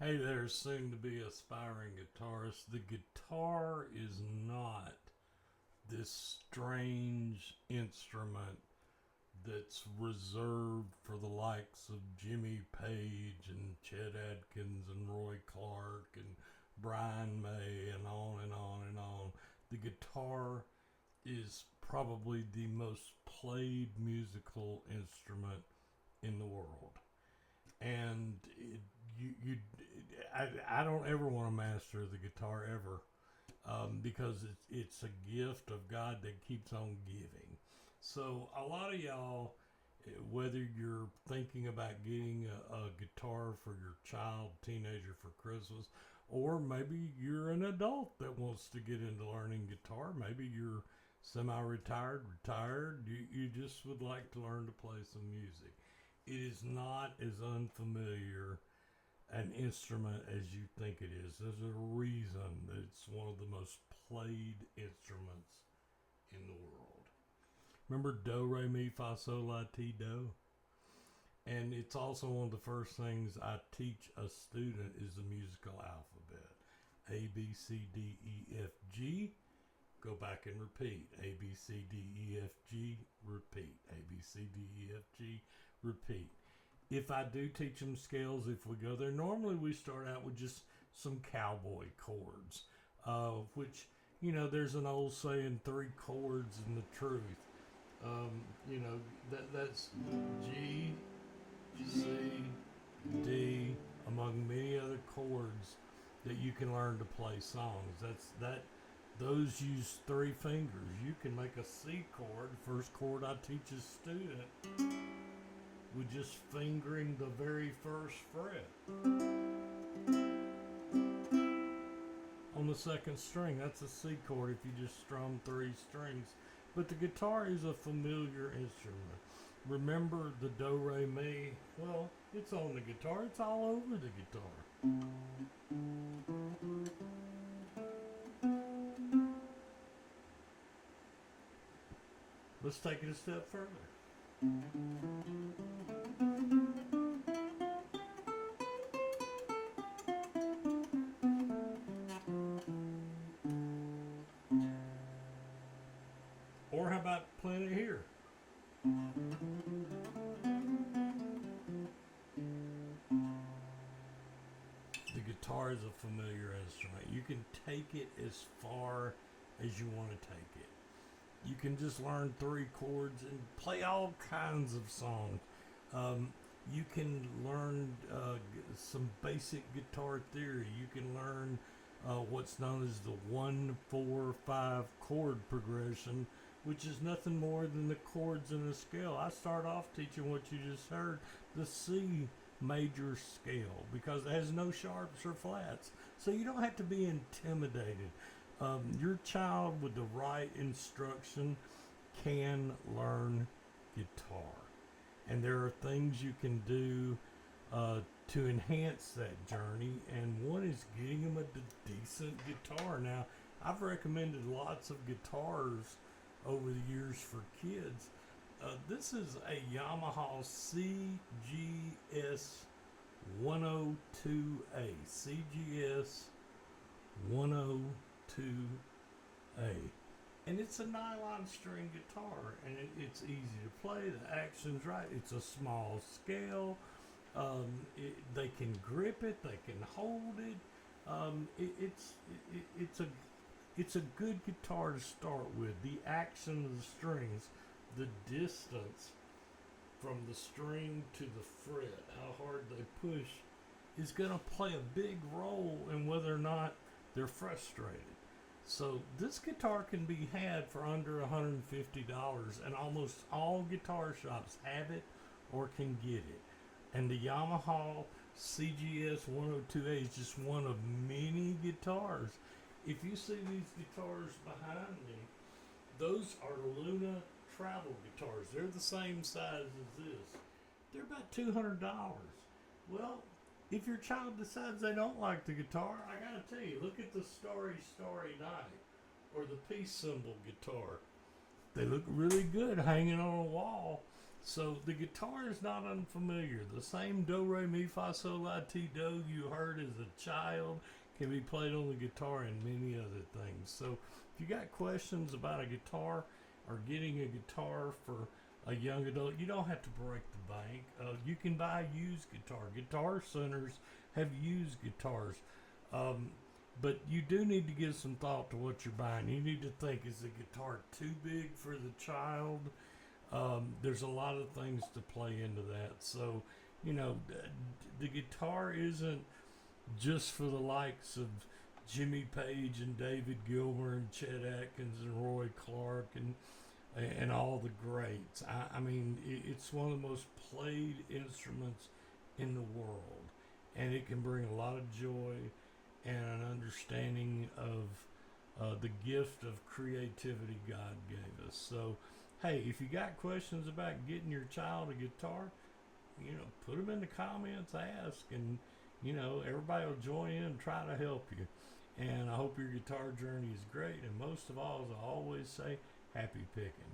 Hey there, soon to be aspiring guitarist. The guitar is not this strange instrument that's reserved for the likes of Jimmy Page and Chet Atkins and Roy Clark and Brian May and on and on and on. The guitar is probably the most played musical instrument in the world. And I don't ever want to master the guitar ever, because it's a gift of God that keeps on giving. So a lot of y'all, whether you're thinking about getting a guitar for your child, teenager for Christmas, or maybe you're an adult that wants to get into learning guitar, maybe you're semi-retired, retired, you just would like to learn to play some music. It is not as unfamiliar an instrument as you think it is. There's a reason that it's one of the most played instruments in the world. Remember do, re, mi, fa, sol, la, ti, do? And it's also one of the first things I teach a student is the musical alphabet. A, B, C, D, E, F, G. Go back and repeat. A, B, C, D, E, F, G. Repeat. A, B, C, D, E, F, G. Repeat. If I do teach them scales, if we go there, normally we start out with just some cowboy chords, which, there's an old saying, 3 chords and the truth. That's G, C, D, among many other chords that you can learn to play songs. Those use 3 fingers. You can make a C chord. First chord I teach a student with just fingering the very first fret on the second string. That's a C chord if you just strum 3 strings. But the guitar is a familiar instrument. Remember the do, re, mi? Well, it's on the guitar. It's all over the guitar. Let's take it a step further. Or how about playing it here? The guitar is a familiar instrument. You can take it as far as you want to take it. You can just learn 3 chords and play all kinds of songs. You can learn some basic guitar theory. You can learn what's known as the 1-4-5 chord progression, which is nothing more than the chords in a scale. I start off teaching what you just heard, the C major scale, because it has no sharps or flats. So you don't have to be intimidated. Your child with the right instruction can learn guitar. And there are things you can do to enhance that journey. And one is getting them a decent guitar. Now, I've recommended lots of guitars over the years for kids. This is a Yamaha CGS 102A. CGS 102A. And it's a nylon string guitar, and it's easy to play. The action's right. It's a small scale. They can grip it. They can hold it. It's a good guitar to start with. The action of the strings, the distance from the string to the fret, how hard they push, is going to play a big role in whether or not they're frustrated. So this guitar can be had for under $150, and almost all guitar shops have it or can get it. And the Yamaha CGS 102A is just one of many guitars. If you see these guitars behind me, those are Luna travel guitars. They're the same size as this. They're about $200. Well, if your child decides they don't like the guitar, I gotta tell you, look at the Starry Starry Night or the peace symbol guitar. They look really good hanging on a wall. So the guitar is not unfamiliar. The same do, re, mi, fa, sol, la, ti, do you heard as a child can be played on the guitar and many other things. So if you got questions about a guitar or getting a guitar for a young adult, you don't have to break the bank. You can buy a used guitar. Guitar centers have used guitars. Um, but you do need to give some thought to what you're buying. You need to think, is the guitar too big for the child? There's a lot of things to play into that. So, you know, the guitar isn't just for the likes of Jimmy Page and David Gilmour and Chet Atkins and Roy Clark and all the greats. I mean, it's one of the most played instruments in the world, and it can bring a lot of joy and an understanding of the gift of creativity God gave us. So, hey, if you got questions about getting your child a guitar, you know, put them in the comments, ask, and you know, everybody will join in and try to help you. And I hope your guitar journey is great. And most of all, as I always say, happy picking.